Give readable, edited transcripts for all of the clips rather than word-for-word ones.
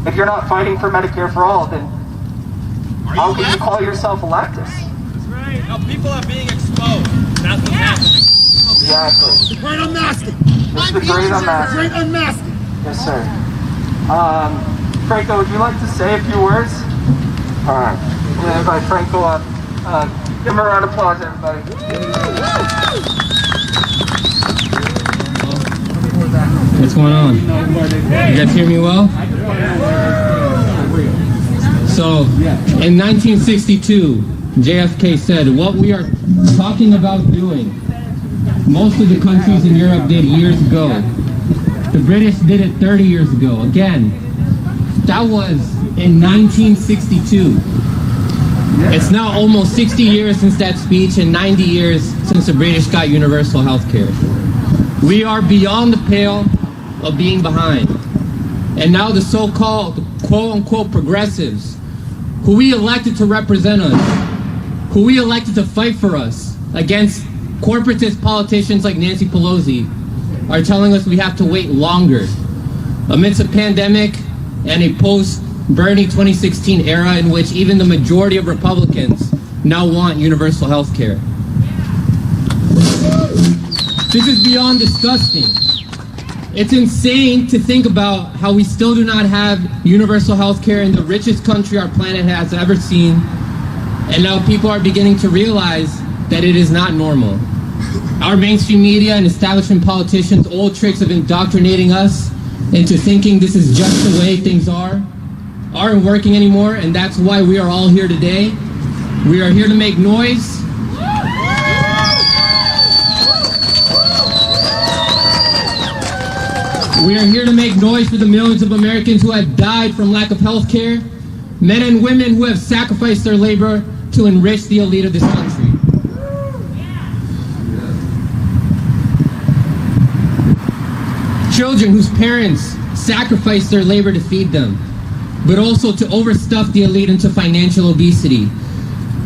If you're not fighting for Medicare for all, then how can you call yourself a leftist? That's right. Now people are being exposed. That's what's happening. Exactly. The great unmasking. This is the great unmasking. Great unmasking. Yes, sir. Franco, would you like to say a few words? All right. I'm going to invite Franco up. Give him a round of applause, everybody. What's going on? You guys hear me well? So, in 1962, JFK said, what we are talking about doing, most of the countries in Europe did years ago. The British did it 30 years ago. Again, that was in 1962. It's now almost 60 years since that speech and 90 years since the British got universal health care. We are beyond the pale of being behind. And now the so-called quote-unquote progressives, who we elected to represent us, who we elected to fight for us against corporatist politicians like Nancy Pelosi, are telling us we have to wait longer amidst a pandemic and a post-Bernie 2016 era in which even the majority of Republicans now want universal health care. This is beyond disgusting. It's insane to think about how we still do not have universal health care in the richest country our planet has ever seen, and now people are beginning to realize that it is not normal. Our mainstream media and establishment politicians' old tricks of indoctrinating us into thinking this is just the way things aren't working anymore, and that's why we are all here today. We are here to make noise. We are here to make noise for the millions of Americans who have died from lack of health care, men and women who have sacrificed their labor to enrich the elite of this country. Children whose parents sacrificed their labor to feed them, but also to overstuff the elite into financial obesity.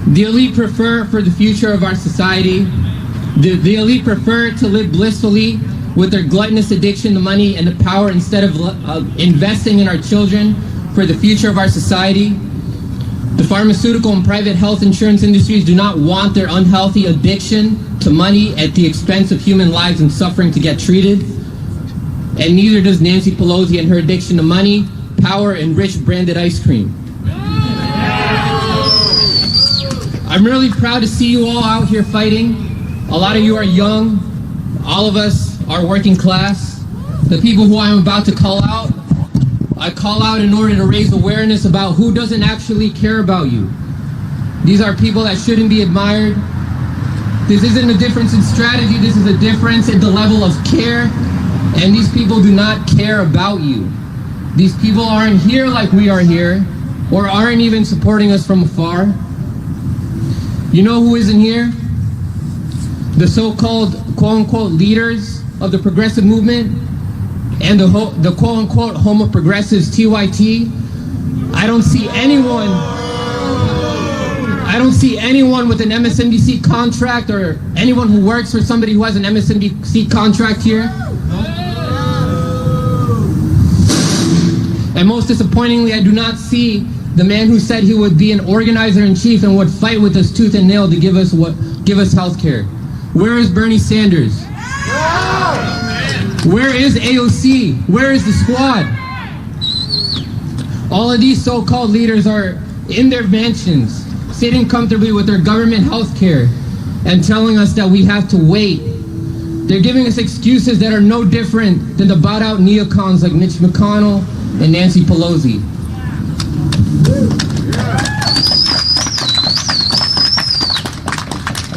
The elite prefer for the future of our society. The elite prefer to live blissfully with their gluttonous addiction to money and the power instead of investing in our children for the future of our society. The pharmaceutical and private health insurance industries do not want their unhealthy addiction to money at the expense of human lives and suffering to get treated. And neither does Nancy Pelosi and her addiction to money, power, and rich branded ice cream. I'm really proud to see you all out here fighting. A lot of you are young. All of us are working class. The people who I'm about to call out, I call out in order to raise awareness about who doesn't actually care about you. These are people that shouldn't be admired. This isn't a difference in strategy. This is a difference in the level of care. And these people do not care about you. These people aren't here like we are here, or aren't even supporting us from afar. You know who isn't here? The so-called quote-unquote leaders of the progressive movement and the quote-unquote homo progressives, TYT. I don't see anyone with an MSNBC contract or anyone who works for somebody who has an MSNBC contract here. And most disappointingly, I do not see the man who said he would be an organizer-in-chief and would fight with us tooth and nail to give us health care. Where is Bernie Sanders? Where is AOC? Where is the squad? All of these so-called leaders are in their mansions, sitting comfortably with their government health care and telling us that we have to wait. They're giving us excuses that are no different than the bought-out neocons like Mitch McConnell and Nancy Pelosi.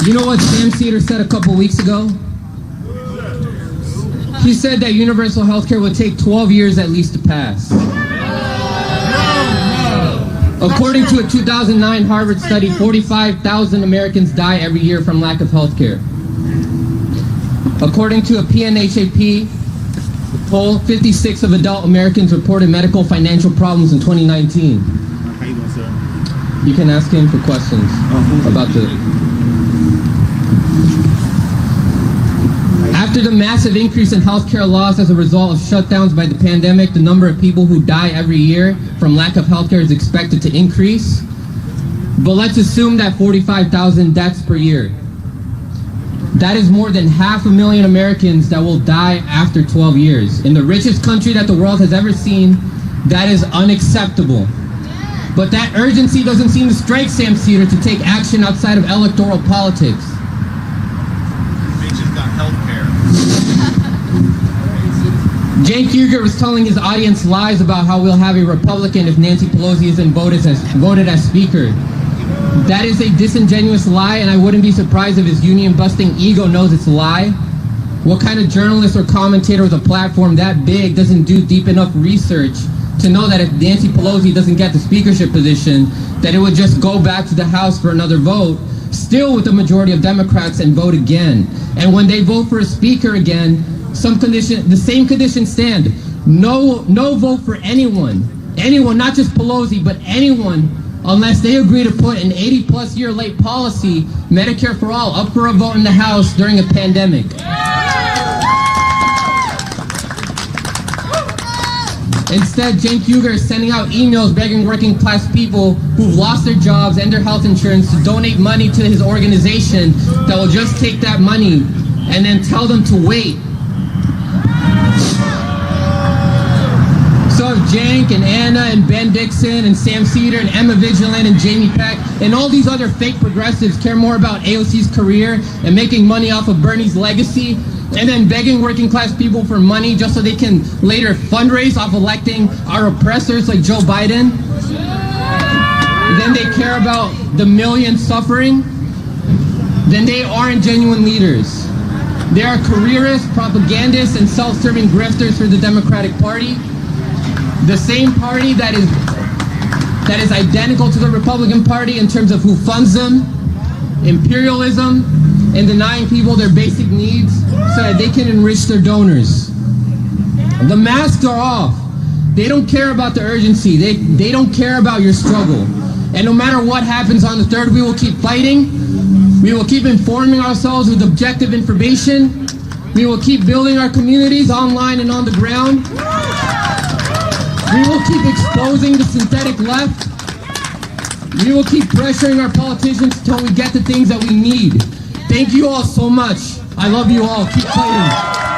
You know what Sam Cedar said a couple weeks ago? He said that universal health care would take 12 years at least to pass. According to a 2009 Harvard study, 45,000 Americans die every year from lack of health care. According to a PNHAP poll, 56 of adult Americans reported medical financial problems in 2019. How you doing, sir? You can ask him for questions about the... After the massive increase in healthcare loss as a result of shutdowns by the pandemic, the number of people who die every year from lack of healthcare is expected to increase. But let's assume that 45,000 deaths per year. That is more than 500,000 Americans that will die after 12 years. In the richest country that the world has ever seen, that is unacceptable. But that urgency doesn't seem to strike Sam Cedar to take action outside of electoral politics. Bitches got health care. Cenk Uygur was telling his audience lies about how we'll have a Republican if Nancy Pelosi isn't voted as Speaker. That is a disingenuous lie, and I wouldn't be surprised if his union-busting ego knows it's a lie. What kind of journalist or commentator with a platform that big doesn't do deep enough research to know that if Nancy Pelosi doesn't get the speakership position, that it would just go back to the House for another vote, still with the majority of Democrats, and vote again. And when they vote for a speaker again, the same conditions stand. No vote for anyone, not just Pelosi, but anyone, unless they agree to put an 80-plus year late policy, Medicare for all, up for a vote in the House during a pandemic. Instead, Cenk Uygur is sending out emails begging working class people who've lost their jobs and their health insurance to donate money to his organization that will just take that money and then tell them to wait. So if Cenk and Anna and Ben Dixon and Sam Cedar and Emma Vigilant and Jamie Peck and all these other fake progressives care more about AOC's career and making money off of Bernie's legacy, and then begging working class people for money just so they can later fundraise off electing our oppressors like Joe Biden, then they care about the millions suffering, then they aren't genuine leaders. They are careerists, propagandists, and self-serving grifters for the Democratic Party, the same party that is identical to the Republican Party in terms of who funds them, imperialism, and denying people their basic needs so that they can enrich their donors. The masks are off. They don't care about the urgency. They don't care about your struggle. And no matter what happens on the 3rd, we will keep fighting. We will keep informing ourselves with objective information. We will keep building our communities online and on the ground. We will keep exposing the synthetic left. We will keep pressuring our politicians until we get the things that we need. Thank you all so much. I love you all. Keep fighting.